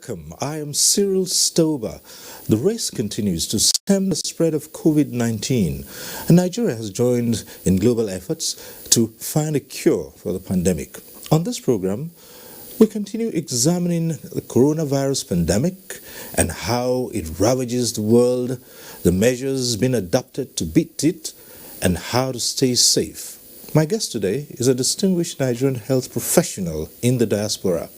Welcome. I am Cyril Stober. The race continues to stem the spread of COVID-19, and Nigeria has joined in global efforts to find a cure for the pandemic. On this program, we continue examining the coronavirus pandemic and how it ravages the world, the measures being adopted to beat it, and how to stay safe. My guest today is a distinguished Nigerian health professional in the diaspora.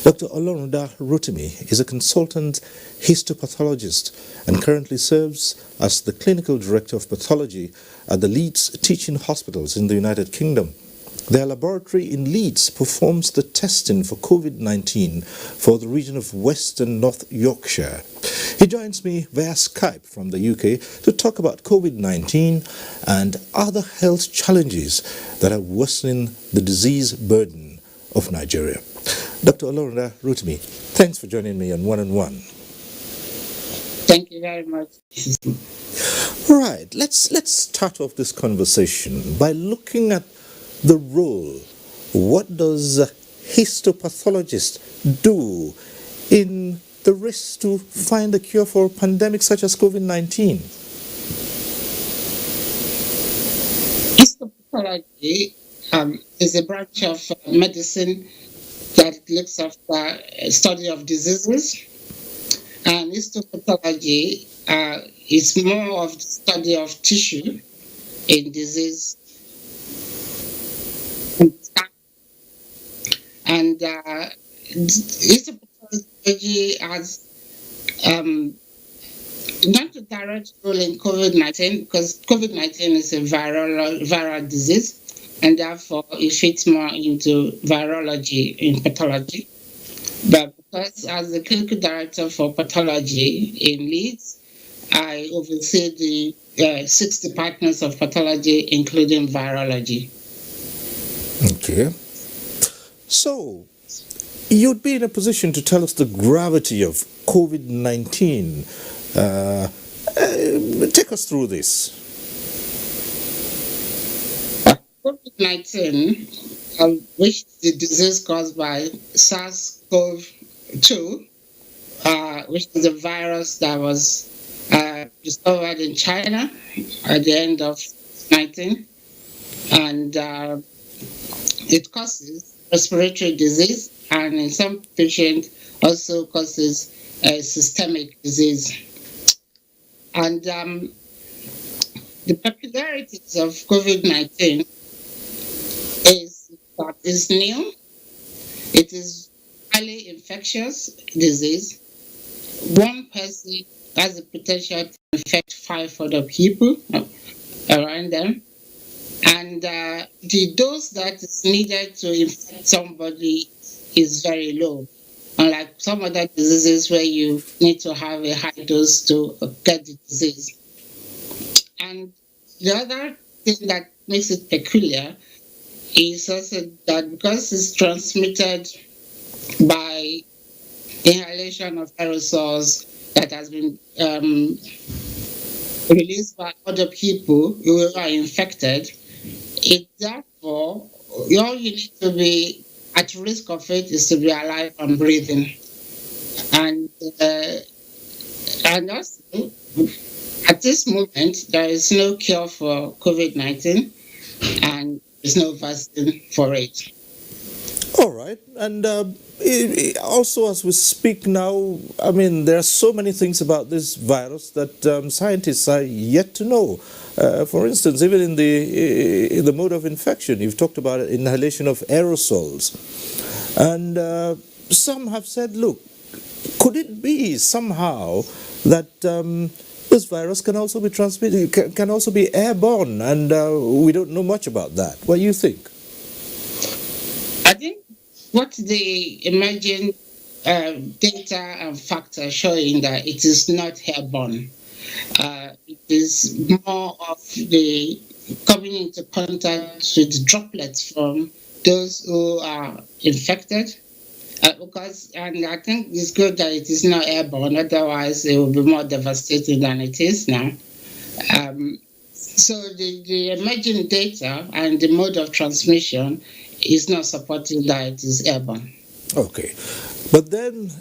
Dr. Olorunda Rotimi is a consultant histopathologist and currently serves as the clinical director of pathology at the Leeds Teaching Hospitals in the United Kingdom. Their laboratory in Leeds performs the testing for COVID-19 for the region of West and North Yorkshire. He joins me via Skype from the UK to talk about COVID-19 and other health challenges that are worsening the disease burden of Nigeria. Dr. Olorunda Rotimi, thanks for joining me on One-on-One. Thank you very much. All right, let's start off this conversation by looking at the role. What does a histopathologist do in the race to find a cure for pandemics such as COVID-19? Histopathology is a branch of medicine that looks after study of diseases, and histopathology is more of the study of tissue in disease. And histopathology has not a direct role in COVID-19 because COVID-19 is a viral disease, and therefore it fits more into virology in pathology. But because as the clinical director for pathology in Leeds, I oversee the 6 departments of pathology, including virology. Okay. So, you'd be in a position to tell us the gravity of COVID-19. Take us through this. COVID-19, which is the disease caused by SARS-CoV-2, which is a virus that was discovered in China at the end of 19, and it causes respiratory disease, and in some patients also causes a systemic disease. And the peculiarities of COVID-19 is that it's new, it is highly infectious disease. One person has the potential to infect 5 other people around them. And the dose that is needed to infect somebody is very low, unlike some other diseases where you need to have a high dose to get the disease. And the other thing that makes it peculiar is also that because it's transmitted by inhalation of aerosols that has been released by other people who are infected, it therefore, all you need to be at risk of it is to be alive and breathing. And also, at this moment, there is no cure for COVID-19 and there's no vaccine for it. All right. And also, as we speak now, I mean, there are so many things about this virus that scientists are yet to know. For instance, even in the mode of infection, you've talked about inhalation of aerosols. And some have said, look, could it be somehow that this virus can also be transmitted, can also be airborne, and we don't know much about that? What do you think? I think what the emerging data and facts are showing that it is not airborne. It is more of the coming into contact with droplets from those who are infected. And I think it's good that it is not airborne, otherwise it will be more devastating than it is now. So the emerging data and the mode of transmission is not supporting that it is airborne. Okay. But then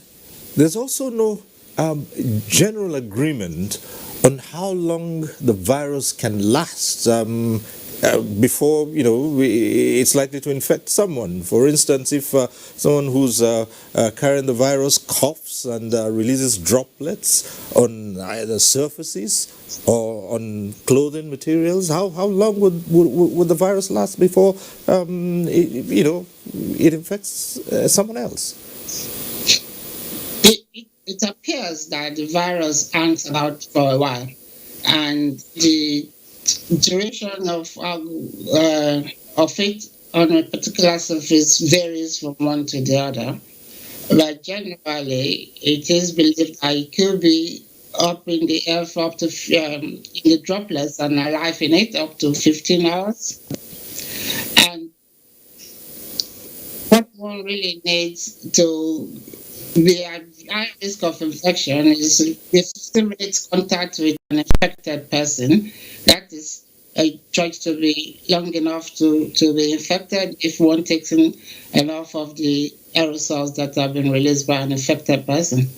There's also no general agreement on how long the virus can last before it's likely to infect someone. For instance, if someone who's carrying the virus coughs and releases droplets on either surfaces or on clothing materials, how long would the virus last before it infects someone else? It appears that the virus hangs about for a while, and the duration of it on a particular surface varies from one to the other. But generally, it is believed that it could be up in the air for up to in the droplets and alive in it up to 15 hours. And what one really needs to be at high risk of infection is if system makes contact with an infected person, that is judged to be long enough to be infected if one takes in enough of the aerosols that have been released by an infected person.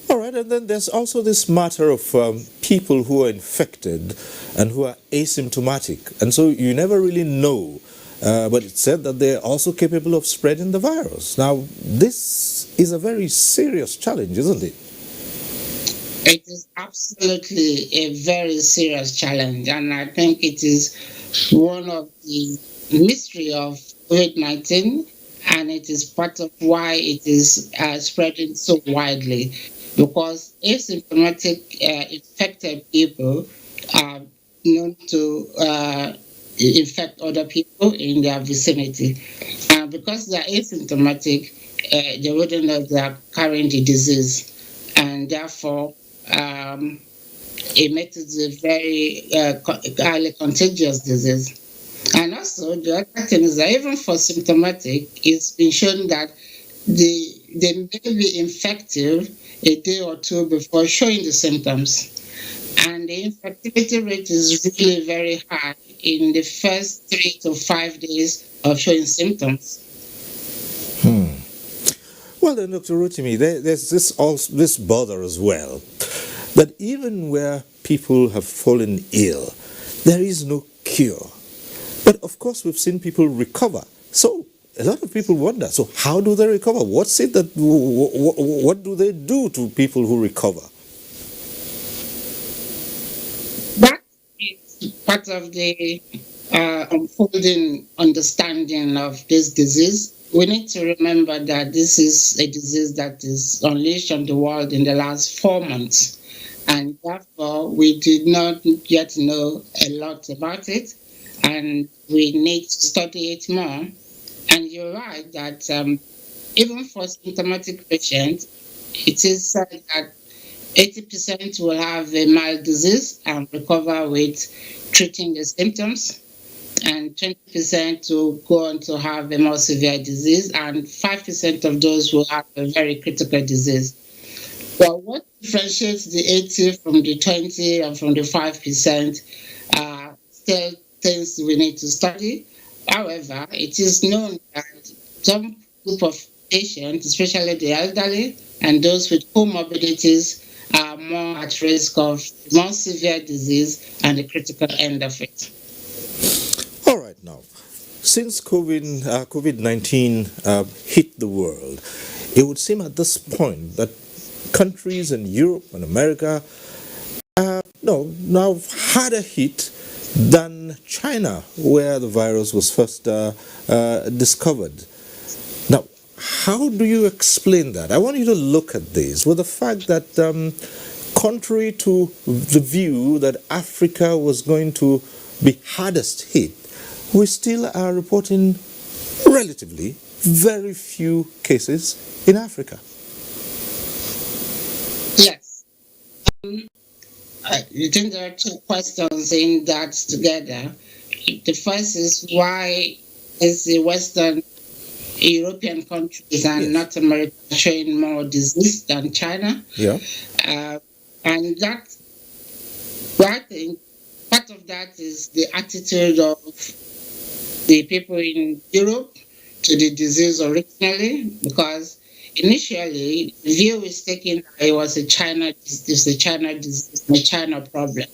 All right, and then there's also this matter of people who are infected and who are asymptomatic, and so you never really know. But it's said that they're also capable of spreading the virus. Now, this is a very serious challenge, isn't it? It is absolutely a very serious challenge, and I think it is one of the mystery of COVID-19, and it is part of why it is spreading so widely, because asymptomatic infected people are known to infect other people in their vicinity. And because they are asymptomatic, they wouldn't know they are carrying the disease. And therefore, it makes it a very highly contagious disease. And also, the other thing is that even for symptomatic, it's been shown that they may be infective a day or two before showing the symptoms. And the infectivity rate is really very high in the first 3 to 5 days of showing symptoms. Well, then, Dr. Rotimi, there's this bother as well, that even where people have fallen ill, there is no cure. But of course, we've seen people recover. So a lot of people wonder, so how do they recover? What's it that, what do they do to people who recover? That is part of the unfolding understanding of this disease. We need to remember that this is a disease that is unleashed on the world in the last 4 months. And therefore, we did not yet know a lot about it, and we need to study it more. And you're right that even for symptomatic patients, it is said that 80% will have a mild disease and recover with treating the symptoms, and 20% will go on to have a more severe disease, and 5% of those will have a very critical disease. Well, what differentiates the 80 from the 20 and from the 5% are still things we need to study. However, it is known that some group of patients, especially the elderly and those with comorbidities, are more at risk of more severe disease and the critical end of it. All right, now, since COVID-19 hit the world, it would seem at this point that countries in Europe and America now harder hit than China, where the virus was first discovered. Now, how do you explain that? I want you to look at this with the fact that contrary to the view that Africa was going to be hardest hit, we still are reporting relatively very few cases in Africa. Yes. I think there are two questions in that together. The first is why is the Western European countries and North America showing more disease than China? Yeah. And that, well, I think part of that is the attitude of the people in Europe to the disease originally, because initially, the view is taken that it was a China disease, a China problem.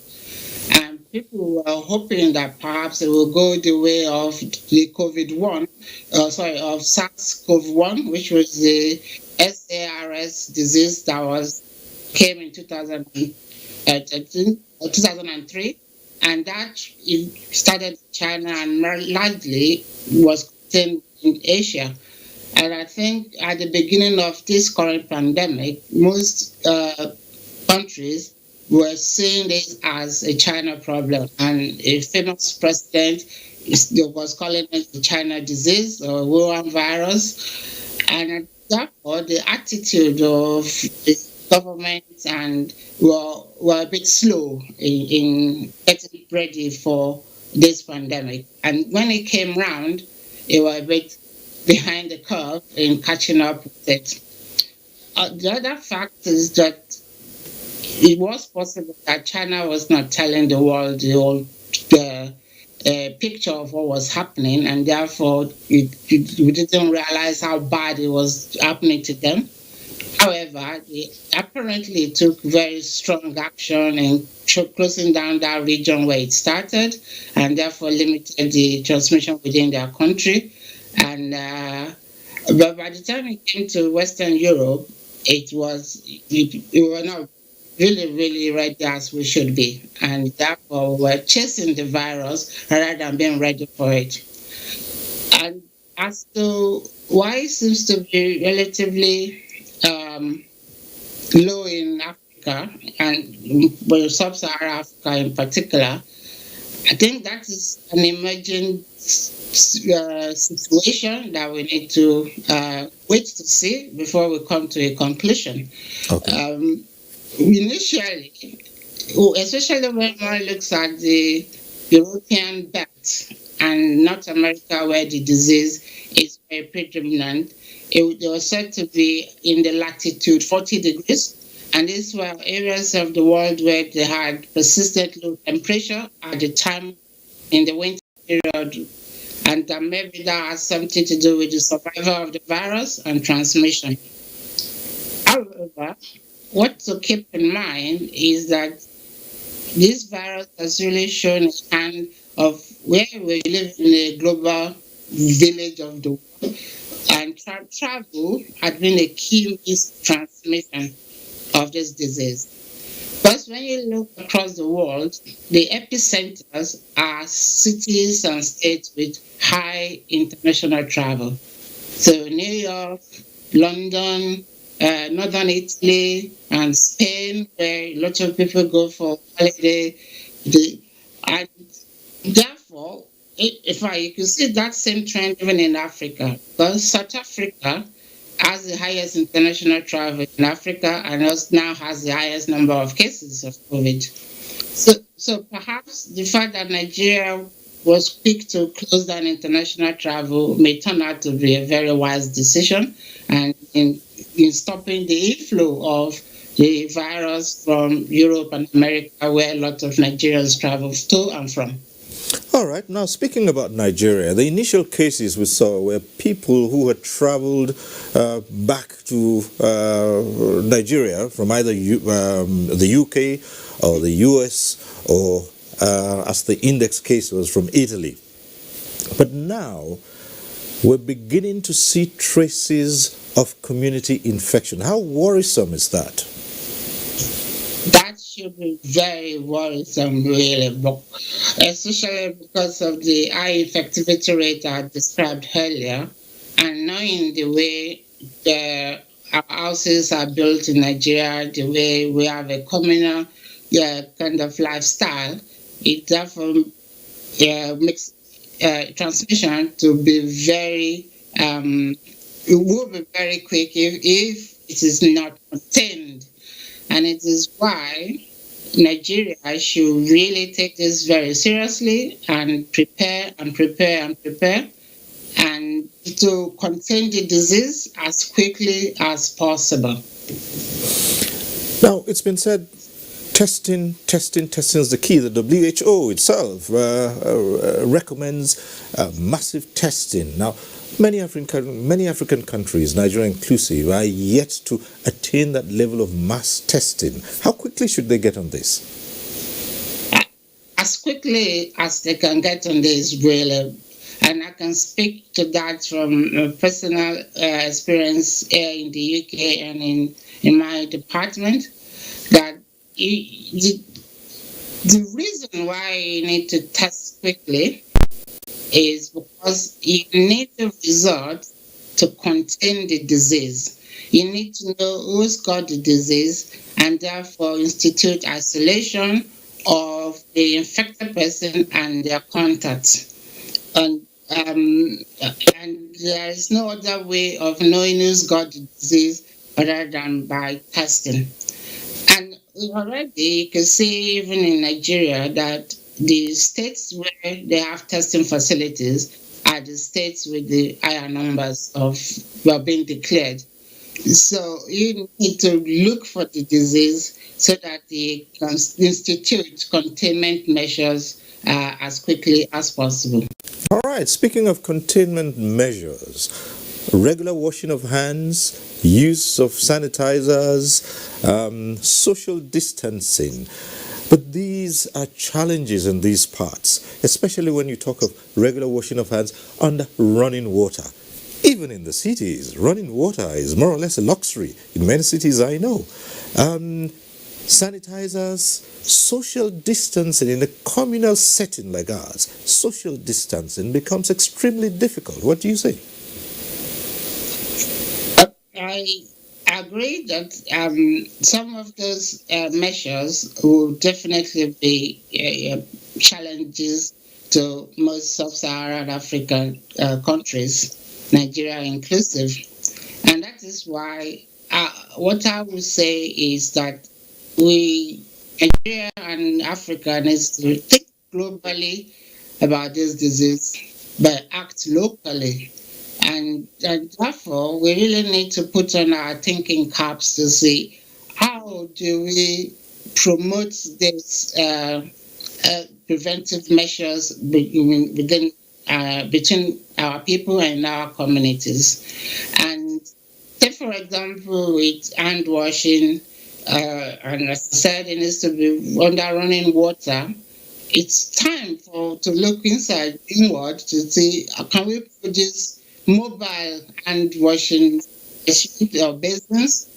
And people were hoping that perhaps it will go the way of the of SARS-CoV-1, which was the SARS disease that came in 2003, and that it started in China and largely was contained in Asia. And I think at the beginning of this current pandemic, most countries were seeing this as a China problem, and a famous president was calling it the China disease or Wuhan virus. And therefore, the attitude of the government and were a bit slow in getting ready for this pandemic. And when it came round, it was a bit behind the curve in catching up with it. The other fact is that it was possible that China was not telling the world the whole picture of what was happening, and therefore we didn't realize how bad it was happening to them. However, they apparently took very strong action in closing down that region where it started, and therefore limited the transmission within their country. And but by the time it came to Western Europe, we were not really ready as we should be, and therefore we're chasing the virus rather than being ready for it. And as to why it seems to be relatively low in Africa, and sub-Saharan Africa in particular, I think that is an emerging situation that we need to wait to see before we come to a conclusion. Okay. Initially, especially when one looks at the European belt and North America, where the disease is very predominant, they were said to be in the latitude 40 degrees. And these were areas of the world where they had persistent low temperature at the time in the winter period. And maybe that has something to do with the survival of the virus and transmission. However, what to keep in mind is that this virus has really shown a hand of where we live in a global village of the world, and travel had been a key means of transmission of this disease. Because when you look across the world, the epicenters are cities and states with high international travel. So New York, London, northern Italy, and Spain, where lots of people go for holiday. And therefore, if you could see that same trend even in Africa, because South Africa has the highest international travel in Africa and also now has the highest number of cases of COVID. So perhaps the fact that Nigeria was quick to close down international travel may turn out to be a very wise decision, and in stopping the inflow of the virus from Europe and America, where a lot of Nigerians travel to and from. All right. Now, speaking about Nigeria, the initial cases we saw were people who had traveled back to Nigeria from either the UK or the US, or as the index case was, from Italy. But now we're beginning to see traces of community infection. How worrisome is that? That should be very worrisome, really, especially because of the high infectivity rate I described earlier, and knowing the way our houses are built in Nigeria, the way we have a communal kind of lifestyle, it therefore makes transmission to be very, it will be very quick if it is not contained. And it is why Nigeria should really take this very seriously and prepare and to contain the disease as quickly as possible. Now, it's been said Testing is the key. The WHO itself recommends massive testing. Now, many African countries, Nigeria inclusive, are yet to attain that level of mass testing. How quickly should they get on this? As quickly as they can get on this, really. And I can speak to that from personal experience here in the UK and in my department, that the reason why you need to test quickly is because you need to resort to contain the disease. You need to know who's got the disease and therefore institute isolation of the infected person and their contacts. And and there is no other way of knowing who's got the disease other than by testing. And already you can see even in Nigeria that the states where they have testing facilities are the states with the higher numbers of well being declared. So you need to look for the disease so that they can institute containment measures as quickly as possible. All right, speaking of containment measures, regular washing of hands, use of sanitizers, social distancing. But these are challenges in these parts, especially when you talk of regular washing of hands under running water. Even in the cities, running water is more or less a luxury in many cities I know. Sanitizers, social distancing in a communal setting like ours, social distancing becomes extremely difficult. What do you say? I agree that some of those measures will definitely be challenges to most sub-Saharan African countries, Nigeria inclusive. And that is why what I would say is that Nigeria and Africa needs to think globally about this disease, but act locally. And therefore, we really need to put on our thinking caps to see how do we promote these preventive measures between our people and our communities. And take, for example, with hand washing, and as I said, it needs to be under running water. It's time to look inward to see can we produce mobile hand washing or business,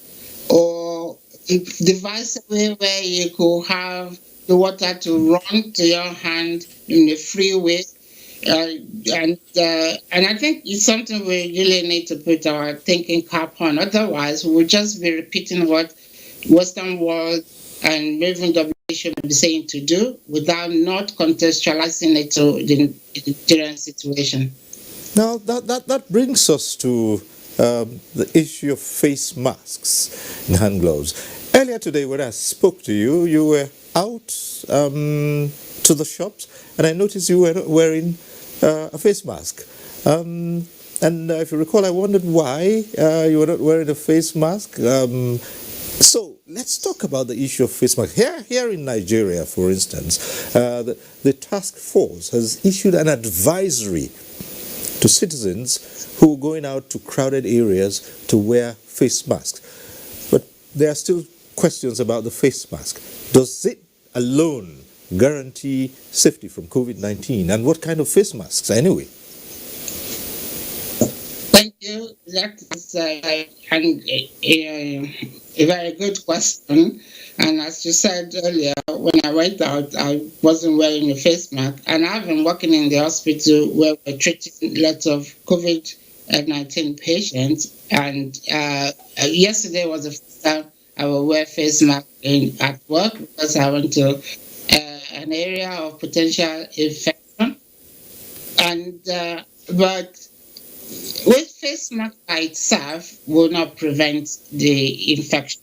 or device way where you could have the water to run to your hand in a free way. And I think it's something we really need to put our thinking cap on. Otherwise, we'll just be repeating what Western world and even WHO may be saying to do without not contextualizing it to the Nigerian situation. Now, that brings us to the issue of face masks and hand gloves. Earlier today, when I spoke to you, you were out to the shops, and I noticed you were wearing a face mask. And if you recall, I wondered why you were not wearing a face mask. So let's talk about the issue of face masks. Here in Nigeria, for instance, the task force has issued an advisory to citizens who are going out to crowded areas to wear face masks. But there are still questions about the face mask. Does it alone guarantee safety from COVID-19? And what kind of face masks anyway? Thank you. That is a very good question. And as you said earlier, when I went out, I wasn't wearing a face mask. And I've been working in the hospital where we're treating lots of COVID-19 patients. And yesterday was the first time I will wear face mask at work because I went to an area of potential infection. And but with face mask by itself will not prevent the infection.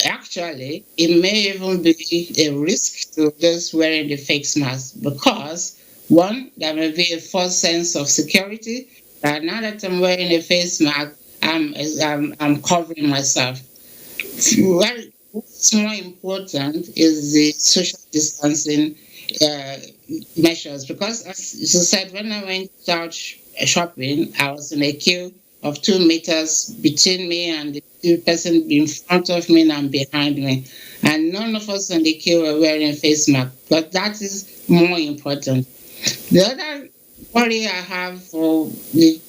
Actually, it may even be a risk to those wearing the face mask because, one, there may be a false sense of security that now that I'm wearing a face mask, I'm covering myself. Well, what's more important is the social distancing uh, measures, because as you said, when I went out shopping, I was in a queue of 2 meters between me and the person in front of me and behind me, and none of us in the queue were wearing face mask. But that is more important. The other worry I have for the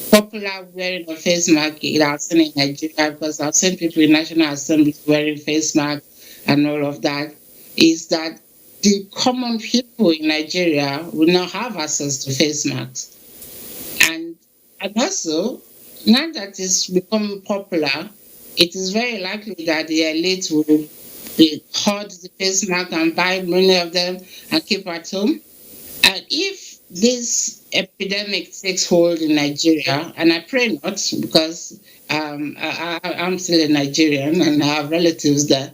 popular wearing of face mask that I've seen in Nigeria, because I've seen people in National Assembly wearing face mask and all of that, is that the common people in Nigeria will not have access to face masks. And, and also, now that it's becoming popular, it is very likely that the elite will hoard the face mask and buy many of them and keep at home. And if this epidemic takes hold in Nigeria, and I pray not, because I'm still a Nigerian and I have relatives there,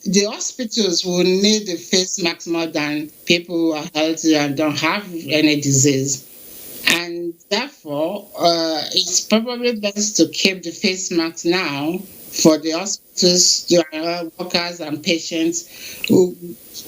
the hospitals will need the face mask more than people who are healthy and don't have any disease. And therefore, it's probably best to keep the face mask now for the hospitals, the workers and patients who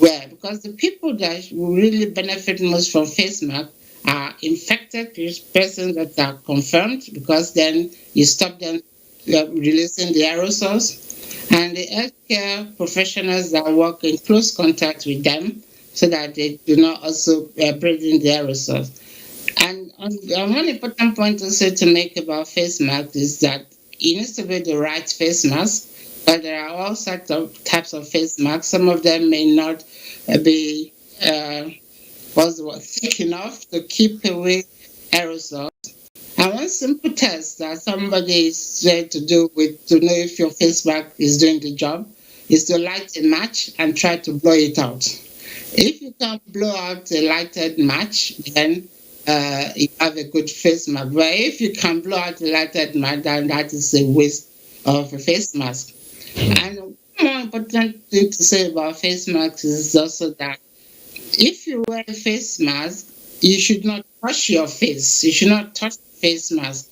wear, because the people that will really benefit most from face mask are infected persons that are confirmed, because then you stop them releasing the aerosols, and the healthcare professionals that work in close contact with them, so that they do not also breathe in the aerosols. And one important point also to make about face mask is that it needs to be the right face mask. But there are all sorts of types of face masks. Some of them may not be what's the word, thick enough to keep away aerosols. And one simple test that somebody is said to do with to know if your face mask is doing the job is to light a match and try to blow it out. If you can blow out a lighted match, then you have a good face mask. But if you can blow out a lighted match, then that is a waste of a face mask. And one more important thing to say about face masks is also that if you wear a face mask, you should not touch your face. You should not touch the face mask.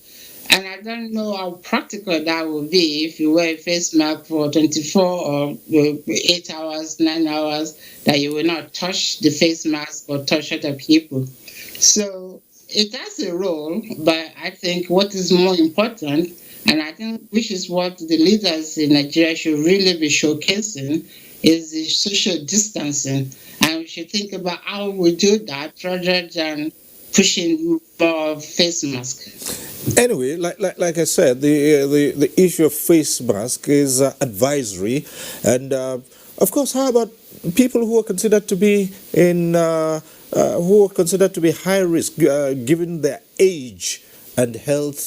And I don't know how practical that will be if you wear a face mask for 24 or 8 hours, 9 hours, that you will not touch the face mask or touch other people. So it has a role, but I think what is more important, and I think which is what the leaders in Nigeria should really be showcasing, is the social distancing. And we should think about how we do that rather than pushing for face mask. Anyway, like I said, the issue of face mask is advisory, and of course, how about people who are considered to be high risk, given their age and health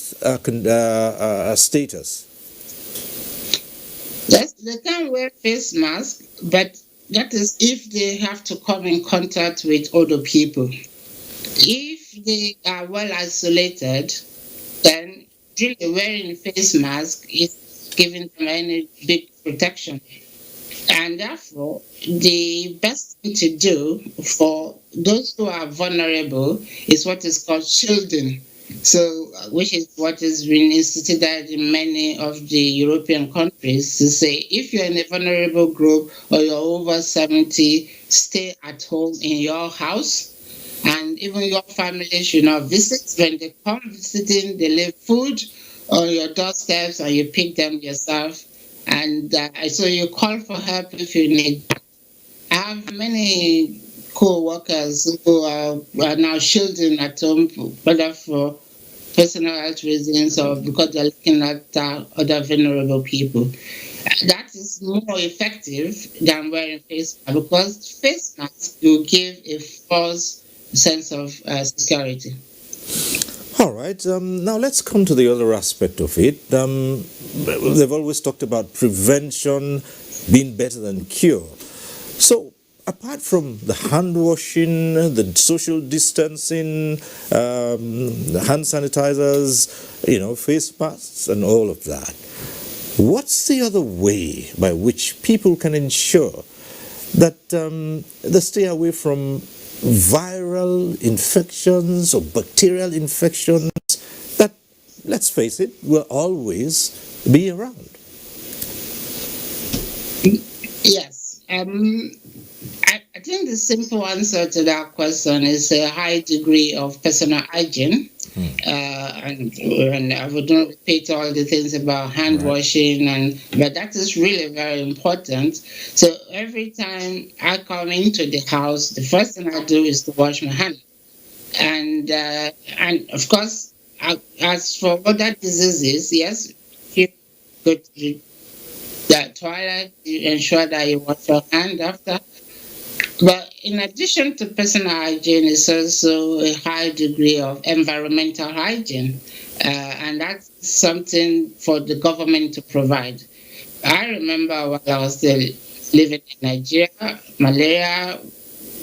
status? Yes, they can wear face mask, but that is if they have to come in contact with other people. If they are well isolated, then really wearing face mask is giving them any big protection. And therefore, the best thing to do for those who are vulnerable is what is called shielding. So, which is what has been instituted in many of the European countries, to say if you're in a vulnerable group or you're over 70, stay at home in your house. And even your family should not visit. When they come visiting, they leave food on your doorsteps and you pick them yourself. And so you call for help if you need. I have many co-workers who are now shielding at home, whether for personal health reasons or because they're looking at other vulnerable people. That is more effective than wearing face mask, because face mask will give a false sense of security. All right. Now let's come to the other aspect of it. They've always talked about prevention being better than cure. So, apart from the hand washing, the social distancing, the hand sanitizers, face masks, and all of that, what's the other way by which people can ensure that they stay away from viral infections or bacterial infections that, let's face it, will always be around? Yes. I think the simple answer to that question is a high degree of personal hygiene. Hmm. And I would not repeat all the things about hand Right. washing, but that is really very important. So every time I come into the house, the first thing I do is to wash my hands. And of course, as for other diseases, yes, you go to the toilet, you ensure that you wash your hand after. But in addition to personal hygiene, is also a high degree of environmental hygiene, and that's something for the government to provide. I remember while I was still living in Nigeria, malaria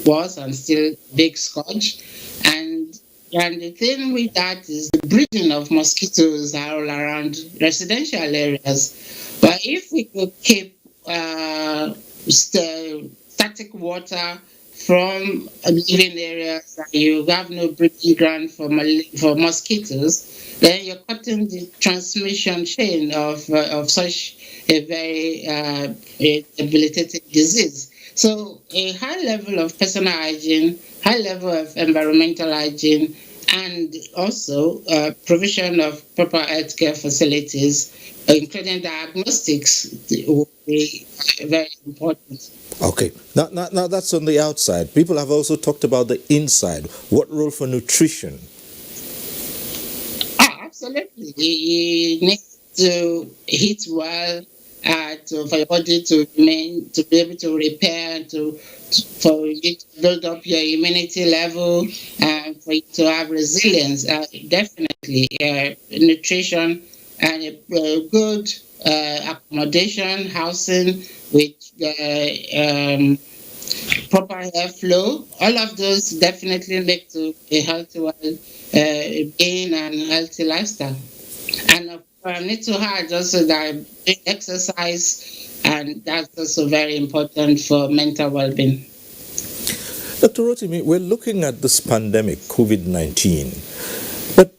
was and still big scourge, and and the thing with that is the breeding of mosquitoes are all around residential areas. But if we could keep static water from living areas that you have no breeding ground for for mosquitoes, then you're cutting the transmission chain of such a very a debilitating disease. So a high level of personal hygiene, high level of environmental hygiene, and also provision of proper healthcare facilities, including diagnostics, will be very important. Okay. Now that's on the outside. People have also talked about the inside. What role for nutrition? Absolutely. You need to eat well for your body to remain, to be able to repair, for you to build up your immunity level, and for you to have resilience. Definitely, nutrition and a good accommodation, housing with proper airflow. All of those definitely lead to a healthy being and healthy lifestyle. And I need to add also that exercise, and that's also very important for mental well-being. Dr. Rotimi, we're looking at this pandemic, COVID-19, but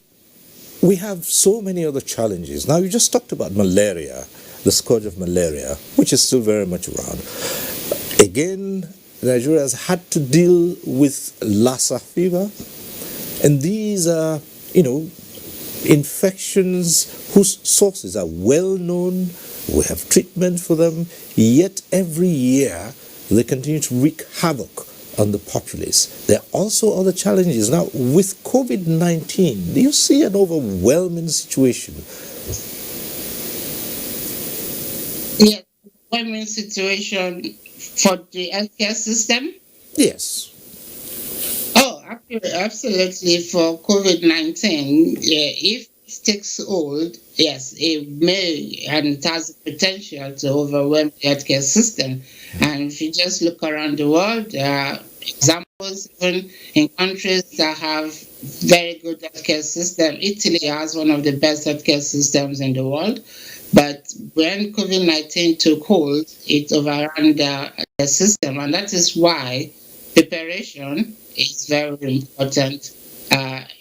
we have so many other challenges. Now, you just talked about malaria, the scourge of malaria, which is still very much around. Again, Nigeria has had to deal with Lassa fever, and these are, infections whose sources are well known. We have treatment for them, yet every year they continue to wreak havoc on the populace. There are also other challenges. Now, with COVID 19, do you see an overwhelming situation? Yes, employment situation for the healthcare system. Yes. Oh, absolutely. For COVID 19, yeah, if it takes hold, yes, it may and it has the potential to overwhelm the healthcare system. And if you just look around the world, there are examples even in countries that have very good healthcare system. Italy has one of the best healthcare systems in the world. But when COVID 19 took hold, it overran the system. And that is why preparation is very important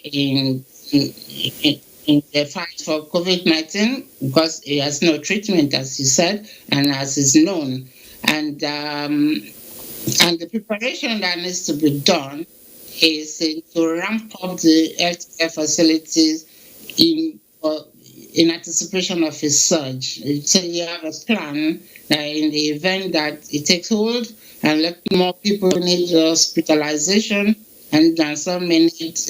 in the fight for COVID 19 because it has no treatment, as you said, and as is known. And, um, and the preparation that needs to be done is to ramp up the healthcare facilities in uh, in anticipation of a surge. So you have a plan that in the event that it takes hold and let more people need hospitalization and some may need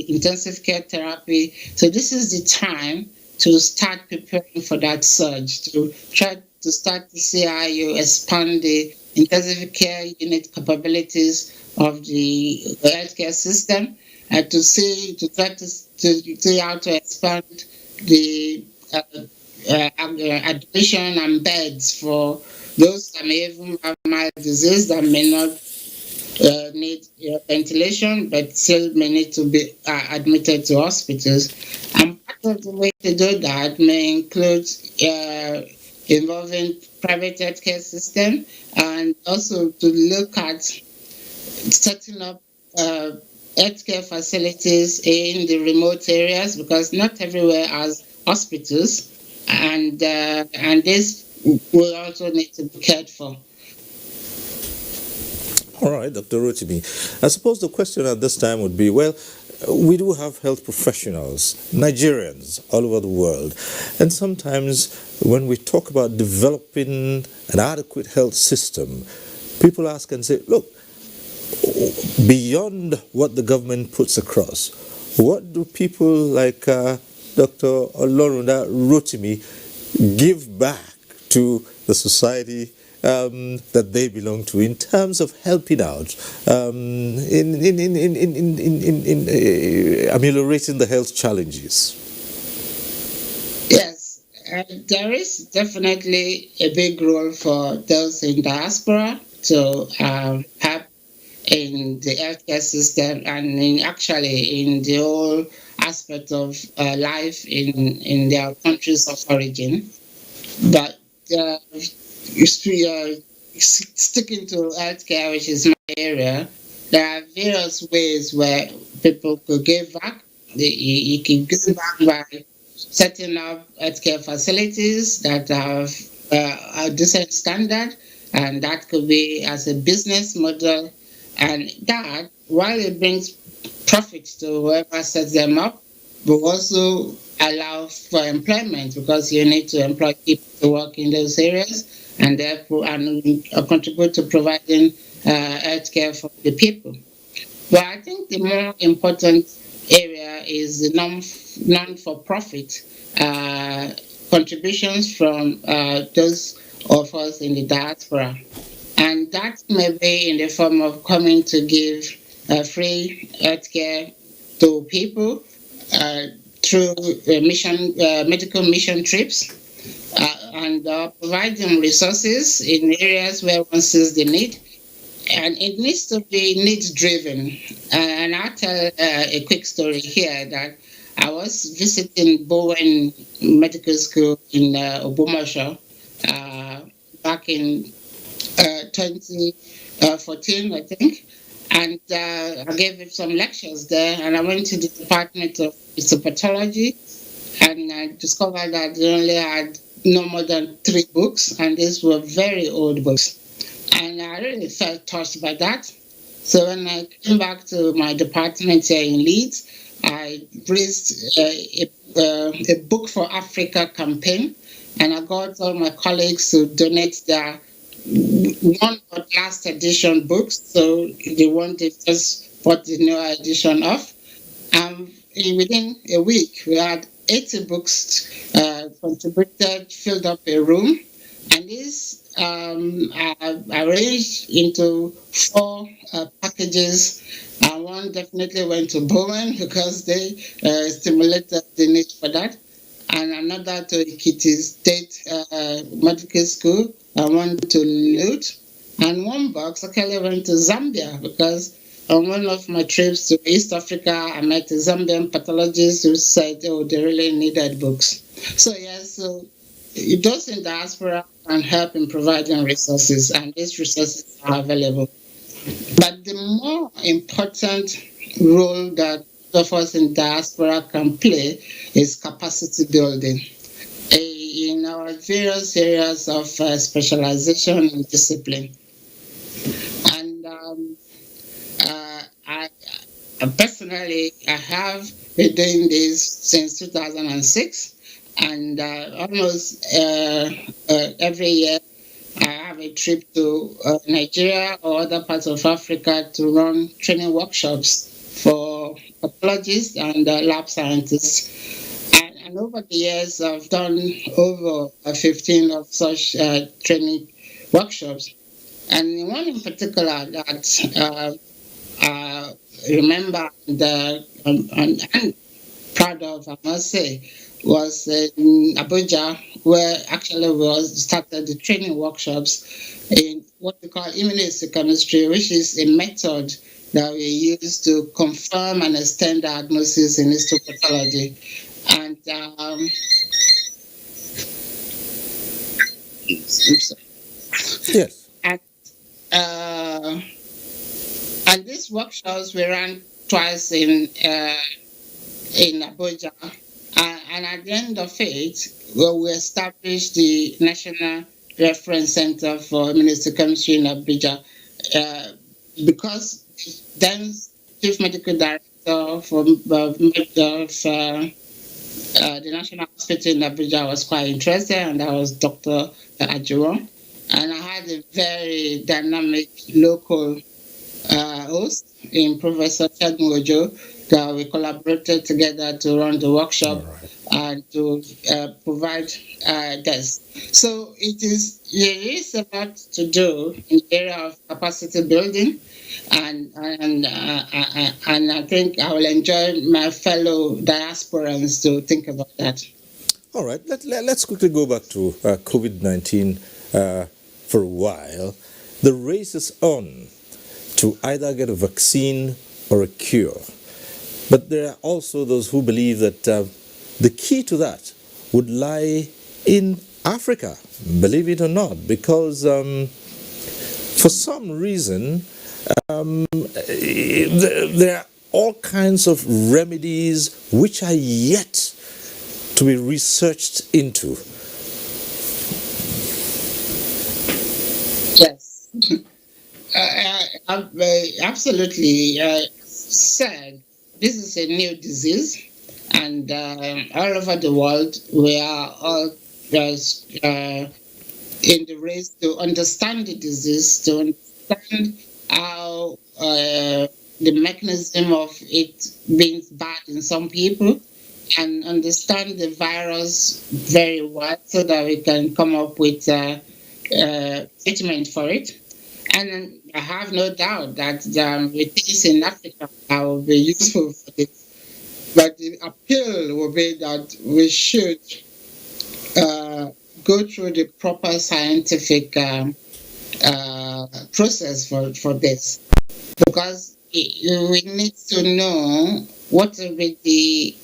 intensive care therapy. So this is the time to start preparing for that surge, to try to start to see how you expand the intensive care unit capabilities of the healthcare system, and to try to see how to expand the admission and beds for those that may even have mild disease that may not need ventilation, but still may need to be admitted to hospitals. And part of the way to do that may include involving private healthcare system and also to look at setting up healthcare facilities in the remote areas because not everywhere has hospitals, and this will also need to be cared for. All right, Dr. Rotimi. I suppose the question at this time would be, well, we do have health professionals, Nigerians all over the world, and sometimes when we talk about developing an adequate health system, people ask and say, look, beyond what the government puts across, what do people like Dr. Olorunda Rotimi give back to the society that they belong to in terms of helping out in ameliorating the health challenges? Yes, there is definitely a big role for those in diaspora to help in the healthcare system and actually in the whole aspect of life in their countries of origin. But sticking to healthcare, which is my area, there are various ways where people could give back. You can give back by setting up healthcare facilities that have a decent standard, and that could be as a business model. And that, while it brings profit to whoever sets them up, will also allow for employment because you need to employ people to work in those areas and therefore contribute to providing healthcare for the people. But I think the more important area is the non-for-profit contributions from those of us in the diaspora. And that may be in the form of coming to give free healthcare to people uh, through medical mission trips, and provide them resources in areas where one sees the need. And it needs to be needs driven. And I'll tell a quick story here that I was visiting Bowen Medical School in Obumasho back in 2014, I think. And I gave some lectures there, and I went to the Department of Histopathology, and I discovered that they only had no more than 3 books, and these were very old books. And I really felt touched by that. So when I came back to my department here in Leeds, I raised a Book for Africa campaign, and I got all my colleagues to donate their one or last edition books. So the one they just bought the new edition of. Within a week, we had 80 books contributed, filled up a room, and these are arranged into 4 packages. And one definitely went to Bowen because they stimulated the need for that, and another to Ikiti State Medical School, and one to Lute, and one box actually went to Zambia because on one of my trips to East Africa, I met a Zambian pathologist who said, oh, they really needed books. So, yes, so those in diaspora can help in providing resources, and these resources are available. But the more important role that of us in diaspora can play is capacity building in our various areas of specialization and discipline. And I personally, I have been doing this since 2006, and almost every year I have a trip to Nigeria or other parts of Africa to run training workshops for pathologists and lab scientists. And over the years, I've done over 15 of such training workshops. And one in particular that remember and proud of, I must say, was in Abuja, where actually we started the training workshops in what we call immunohistochemistry, which is a method that we use to confirm and extend diagnosis in histopathology. And Yes. and, uh, and these workshops we ran twice in Abuja, And at the end of it, well, we established the National Reference Center for Immunohistochemistry in Abuja, uh, because then Chief Medical Director of the National Hospital in Abuja was quite interested, and that was Dr. Ajuro. And I had a very dynamic local host in Professor Chadmojo, that we collaborated together to run the workshop and to provide this. So there is a lot to do in the area of capacity building, and I think I will enjoy my fellow diasporans to think about that. All right, let's quickly go back to COVID-19 for a while. The race is on to either get a vaccine or a cure. But there are also those who believe that the key to that would lie in Africa, believe it or not, because for some reason there are all kinds of remedies which are yet to be researched into. Yes. Absolutely. Said this is a new disease, and all over the world we are all in the race to understand the disease, to understand how the mechanism of it being bad in some people, and understand the virus very well, so that we can come up with treatment for it. And I have no doubt that with this in Africa, that will be useful for this. But the appeal will be that we should go through the proper scientific process for this, because we need to know what will be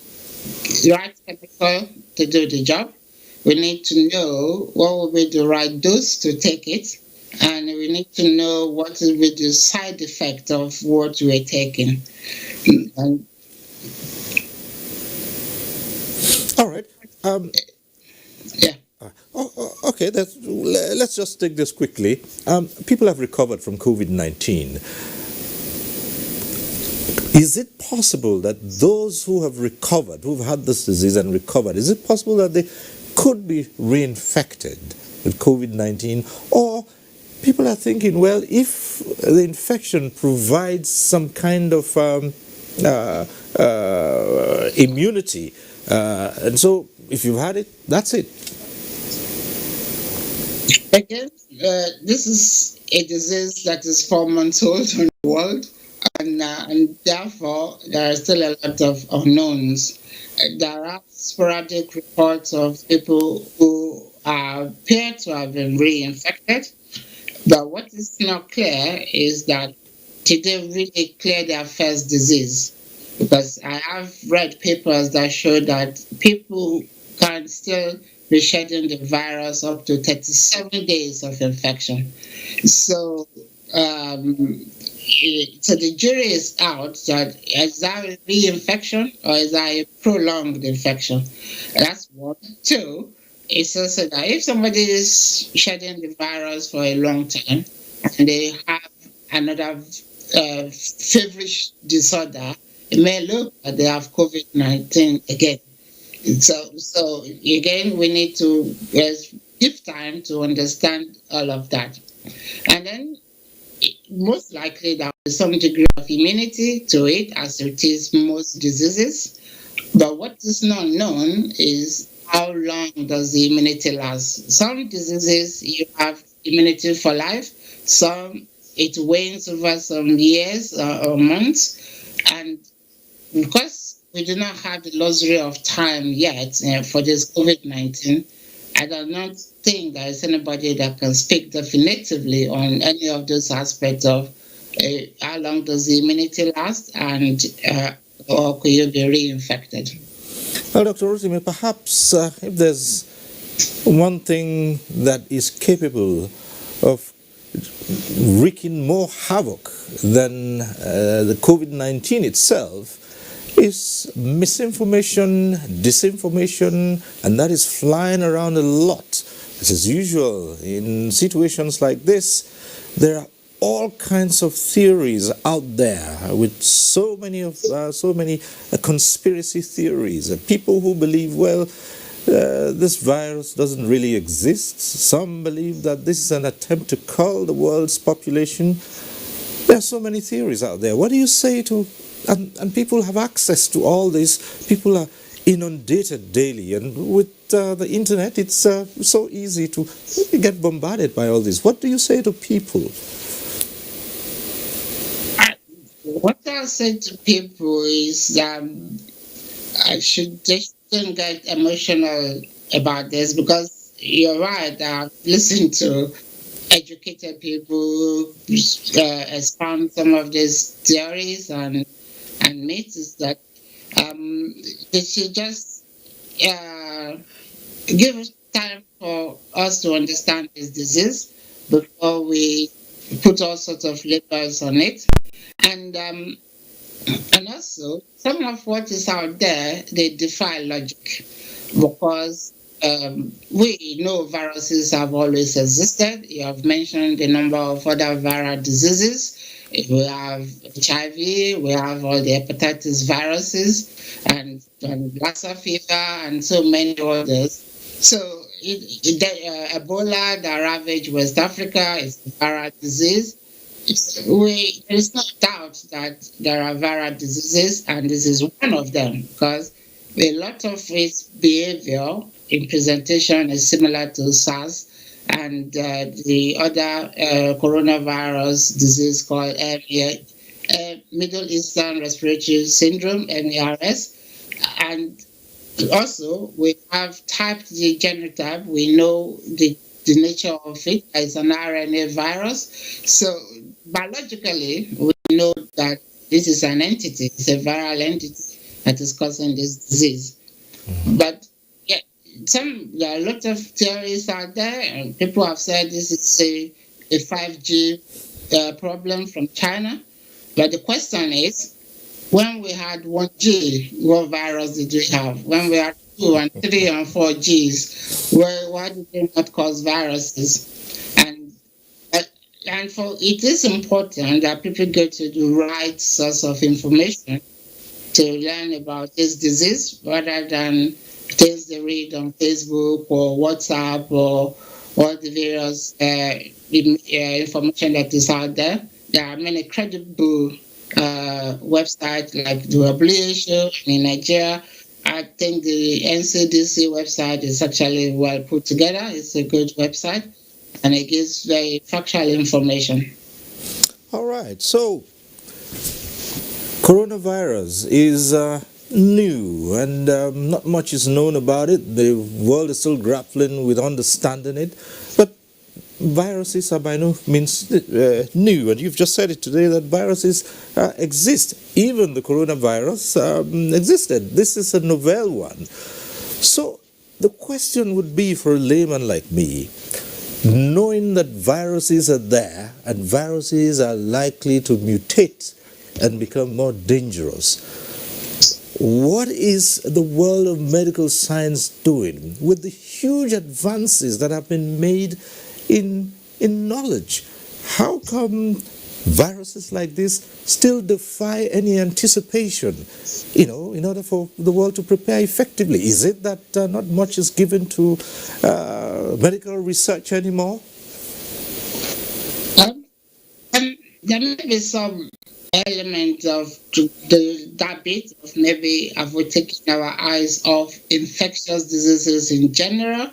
the right chemical to do the job. We need to know what will be the right dose to take it, and we need to know what will be the side effect of what we're taking. And all right. yeah. Okay, let's just take this quickly. People have recovered from COVID-19. Is it possible that those who have recovered, who've had this disease and recovered, is it possible that they could be reinfected with COVID-19? Or people are thinking, well, if the infection provides some kind of immunity, and so if you've had it, that's it. Again, this is a disease that is 4 months old in the world, and therefore there are still a lot of unknowns. There are sporadic reports of people who appear to have been reinfected, but what is not clear is that did they really clear their first disease? Because I have read papers that show that people can still be shedding the virus up to 37 days of infection. So, so the jury is out that is that a reinfection or is that a prolonged infection? That's one. Two, it's also that if somebody is shedding the virus for a long time and they have another feverish disorder, it may look like they have COVID-19 again. So again, we need to give time to understand all of that. And then most likely there is some degree of immunity to it, as it is most diseases. But what is not known is how long does the immunity last. Some diseases you have immunity for life. Some it wanes over some years or months. And because we do not have the luxury of time yet for this COVID-19, I do not think there is anybody that can speak definitively on any of those aspects of how long does the immunity last, and or could you be reinfected. Well, Dr. Rotimi, perhaps if there's one thing that is capable of wreaking more havoc than the COVID-19 itself, is misinformation, disinformation, and that is flying around a lot. As is usual in situations like this, there are all kinds of theories out there with so many conspiracy theories. People who believe, well, this virus doesn't really exist. Some believe that this is an attempt to cull the world's population. There are so many theories out there. What do you say to, and people have access to all this. People are inundated daily, and with the internet, it's so easy to get bombarded by all this. What do you say to people? What I'll say to people is I should just don't get emotional about this, because you're right. I've listened to educated people expound some of these theories and myths, is that they should just give us time for us to understand this disease before we put all sorts of labels on it. And also, some of what is out there, they defy logic, because we know viruses have always existed. You have mentioned a number of other viral diseases. We have HIV, we have all the hepatitis viruses, and Lassa fever, and so many others. So, Ebola that ravaged West Africa is a viral disease. There is no doubt that there are viral diseases, and this is one of them, because a lot of its behavior in presentation is similar to SARS and the other coronavirus disease called Middle Eastern Respiratory Syndrome, MERS. And also, we have type G genotype. We know the nature of it. It's an RNA virus. So biologically, we know that this is an entity. It's a viral entity that is causing this disease. But yeah, there are a lot of theories out there, and people have said this is a 5G problem from China. But the question is, when we had 1G, what virus did we have? When we had 2 and 3 and 4Gs, why did they not cause viruses? And for it is important that people get to the right source of information to learn about this disease, rather than things they read on Facebook or WhatsApp or all the various information that is out there. There are many credible websites like the WHO in Nigeria. I think the NCDC website is actually well put together. It's a good website, and it gives very factual information. All right. So, coronavirus is new, and not much is known about it. The world is still grappling with understanding it. But viruses are by no means new, and you've just said it today that viruses exist. Even the coronavirus existed. This is a novel one. So the question would be for a layman like me, knowing that viruses are there and viruses are likely to mutate and become more dangerous, what is the world of medical science doing with the huge advances that have been made in knowledge? How come viruses like this still defy any anticipation, in order for the world to prepare effectively? Is it that not much is given to medical research anymore? There may be some element of that bit of maybe have we taken our eyes off infectious diseases in general,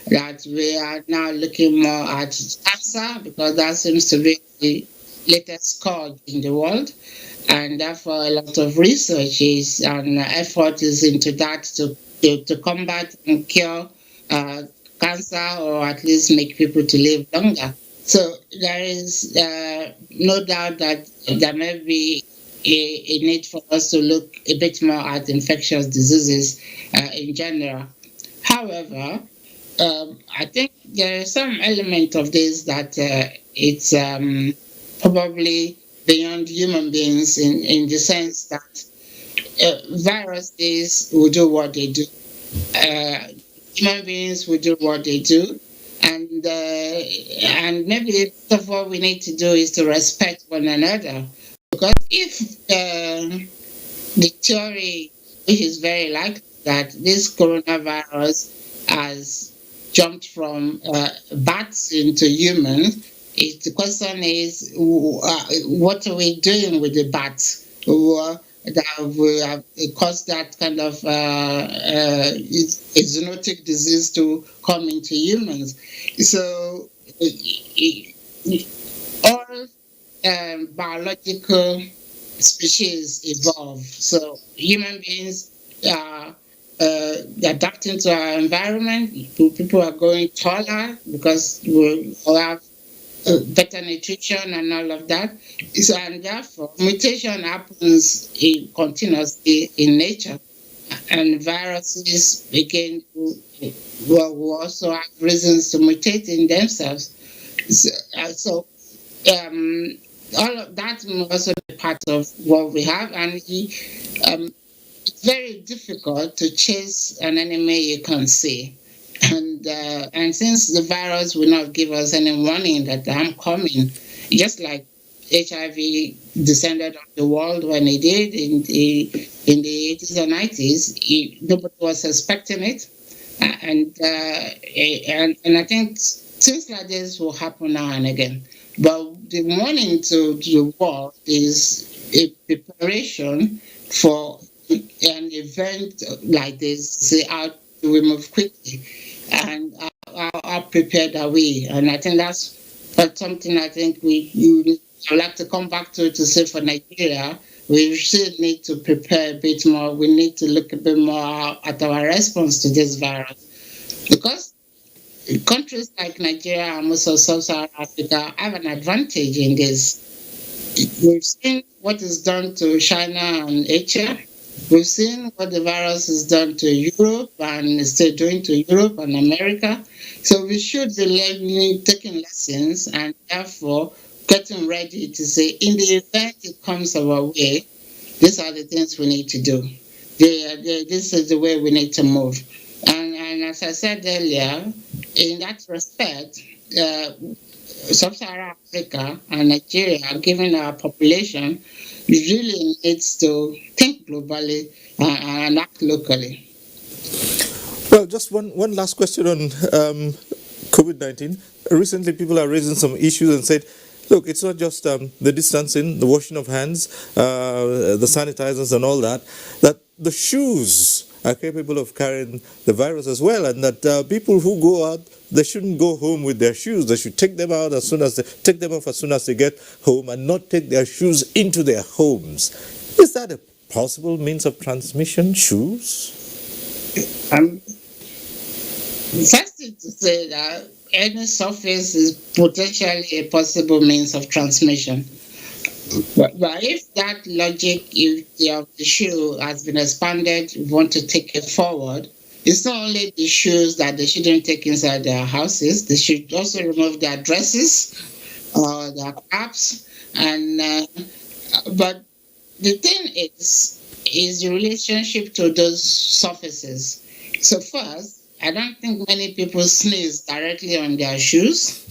that we are now looking more at cancer, because that seems to be the latest scourge in the world, and therefore a lot of research is and effort is into that to combat and cure cancer, or at least make people to live longer. So there is no doubt that there may be a need for us to look a bit more at infectious diseases in general. However, I think there is some element of this that it's probably beyond human beings, in the sense that viruses will do what they do. Uh, Human beings will do what they do, and maybe part of what we need to do is to respect one another. Because if the theory, which is very likely, that this coronavirus has jumped from bats into humans, the question is, what are we doing with the bats that will have caused that kind of a zoonotic disease to come into humans? So, all biological species evolve. So human beings are adapting to our environment. People are going taller because we all have better nutrition and all of that. So, and therefore, mutation happens continuously in nature. And viruses, again, will also have reasons to mutate in themselves. So um, all of that must also be part of what we have, and it's very difficult to chase an enemy you can't see. And since the virus will not give us any warning that I'm coming, just like HIV descended on the world when it did in the 80s and 90s, nobody was expecting it, and I think things like this will happen now and again. But the warning to the world is a preparation for an event like this. Say how do we move quickly, and how prepared are we? And I think that's something I think I'd like to come back to say for Nigeria. We still need to prepare a bit more. We need to look a bit more at our response to this virus, because countries like Nigeria and most of Sub-Saharan Africa have an advantage in this. We've seen what is done to China and Asia. We've seen what the virus has done to Europe and is still doing to Europe and America. So we should be learning, taking lessons, and therefore getting ready to say, in the event it comes our way, these are the things we need to do. This is the way we need to move. And as I said earlier, in that respect, Sub-Saharan Africa and Nigeria, given our population, really needs to think globally and act locally. Well, just one last question on COVID-19. Recently, people are raising some issues and said, look, it's not just the distancing, the washing of hands, the sanitizers and all that, that the shoes are capable of carrying the virus as well, and that people who go out, they shouldn't go home with their shoes. They should take them out take them off as soon as they get home, and not take their shoes into their homes. Is that a possible means of transmission, shoes? Um, First thing to say that any surface is potentially a possible means of transmission. But if that logic, if the shoe has been expanded, you want to take it forward, it's not only the shoes that they shouldn't take inside their houses, they should also remove their dresses or their caps. And but the thing is the relationship to those surfaces. So first, I don't think many people sneeze directly on their shoes.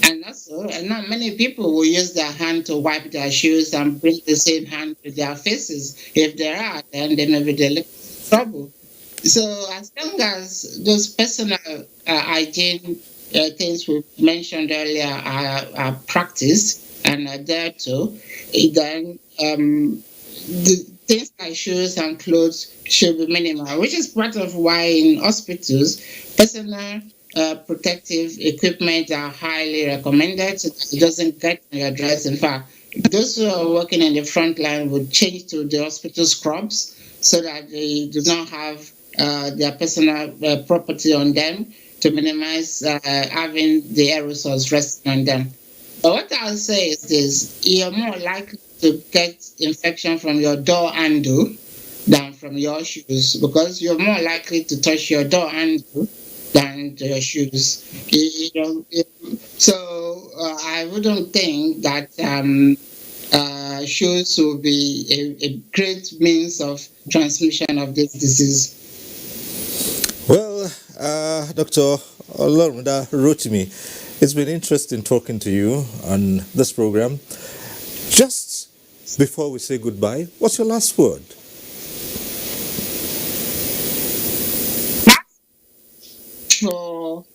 And also, not many people will use their hand to wipe their shoes and bring the same hand to their faces. If there are, then they may be in trouble. So, as long as those personal hygiene things we mentioned earlier are practiced and adhered to, then the things like shoes and clothes should be minimal, which is part of why in hospitals, personal protective equipment are highly recommended so that it doesn't get in your dress. In fact, those who are working in the front line would change to the hospital scrubs so that they do not have their personal property on them, to minimize having the aerosols resting on them. But what I'll say is this: you're more likely to get infection from your door handle than from your shoes, because you're more likely to touch your door handle than your shoes. So I wouldn't think that shoes will be a great means of transmission of this disease. Well, Dr. Olorunda Rotimi, it's been interesting talking to you on this program. Just before we say goodbye, what's your last word? For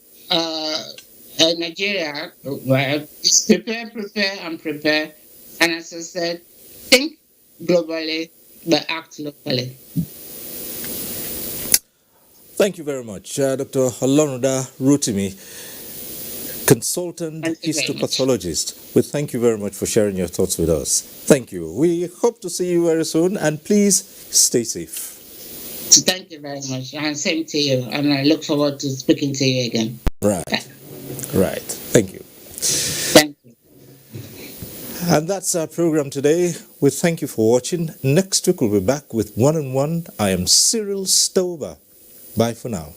Nigeria, well, it's prepare. And as I said, think globally, but act locally. Thank you very much, Dr. Olorunda Rotimi, consultant histopathologist. We thank you very much for sharing your thoughts with us. Thank you. We hope to see you very soon, and please stay safe. So thank you very much, and same to you. And I look forward to speaking to you again. Right. Thank you. Thank you. And that's our program today. We thank you for watching. Next week we'll be back with One-on-One. I am Cyril Stover. Bye for now.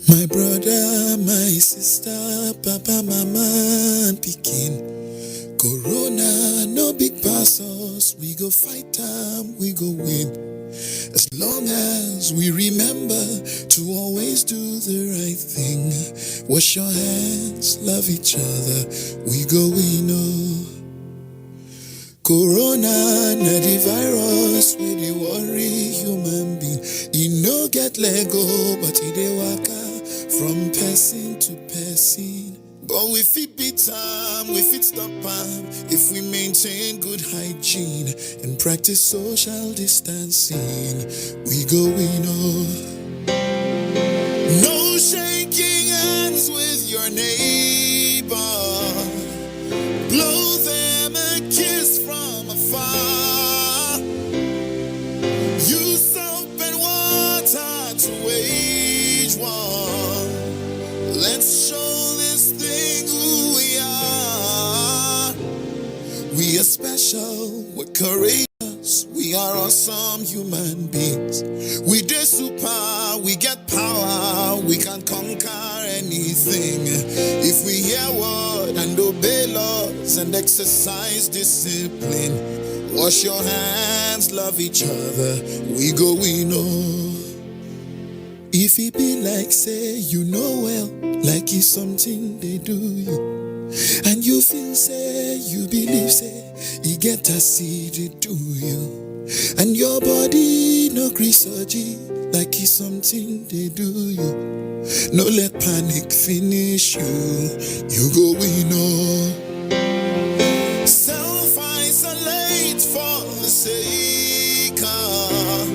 My brother, my sister, papa, mama, and pikin. Corona, no big pass us. We go fight time, we go win. As long as we remember to always do the right thing. Wash your hands, love each other, we go win. Oh. Corona, na the virus, we dey worry human being. E no get Lego, but e dey waka from person to person. But we fit beat am, we fit stop am if we maintain good hygiene and practice social distancing. We go win. Oh. No shaking hands with your neighbor. Blow them a kiss from afar. Use soap and water to wage war. Let's show this thing who we are. We are special, we're courageous, we are awesome human beings. We dey super, we get power, we can conquer anything. If we hear word and obey laws and exercise discipline. Wash your hands, love each other, we go win. Oh. If it be like say you know well, like it's something they do you, and you feel say, you believe say, you get to see they do you, and your body no grisogy, like it's something they do you. No let panic finish you, you go win. Oh. Self-isolate for the sake of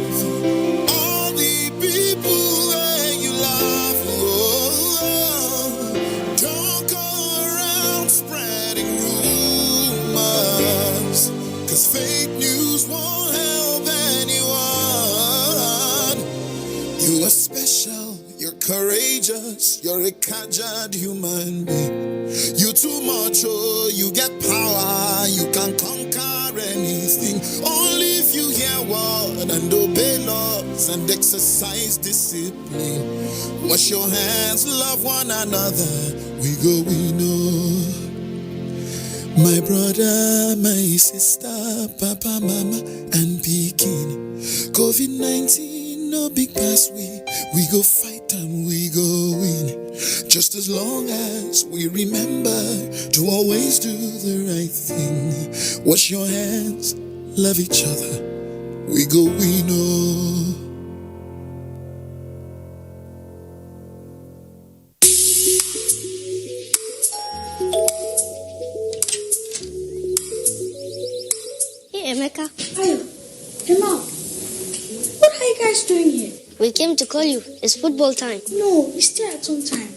all the people that you love. Oh, don't go around spreading rumors, cause fake news won't help anyone. You are special, you're courageous, you're a caged human being. You too much, oh, you get power, you can conquer anything. Only if you hear word and obey laws and exercise discipline. Wash your hands, love one another, we go we know. My brother, my sister, papa, mama, and pikin. COVID-19, no big pass, we go fight and we go win. Just as long as we remember to always do the right thing. Wash your hands, love each other, we go win. Oh. Hey, Emeka. Ayo, Emma, what are you guys doing here? We came to call you. It's football time. No, it's still at home time.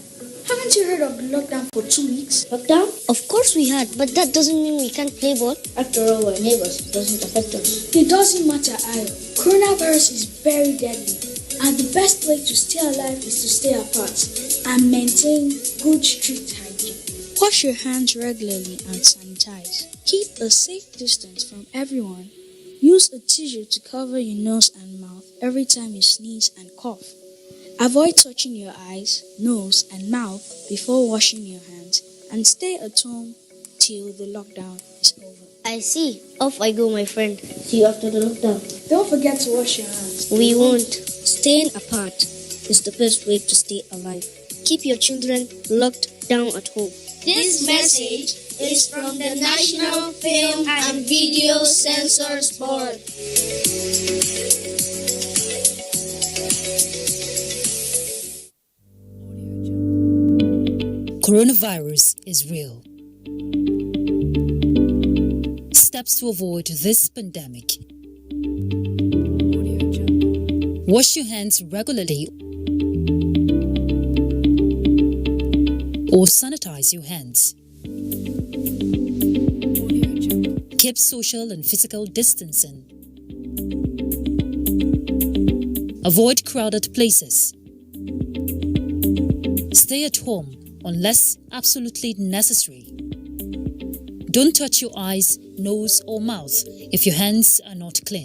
Haven't you heard of the lockdown for 2 weeks? Lockdown? Of course we had, but that doesn't mean we can't play ball. After all, we're neighbors. It doesn't affect us. It doesn't matter either. Coronavirus is very deadly, and the best way to stay alive is to stay apart and maintain good strict hygiene. Wash your hands regularly and sanitize. Keep a safe distance from everyone. Use a tissue to cover your nose and mouth every time you sneeze and cough. Avoid touching your eyes, nose, and mouth before washing your hands, and stay at home till the lockdown is over. I see. Off I go, my friend. See you after the lockdown. Don't forget to wash your hands. We won't. Staying apart is the best way to stay alive. Keep your children locked down at home. This message is from the National Film and Video Censors Board. Coronavirus is real. Steps to avoid this pandemic. Wash your hands regularly or sanitize your hands. Keep social and physical distancing. Avoid crowded places. Stay at home unless absolutely necessary. Don't touch your eyes, nose, or mouth if your hands are not clean.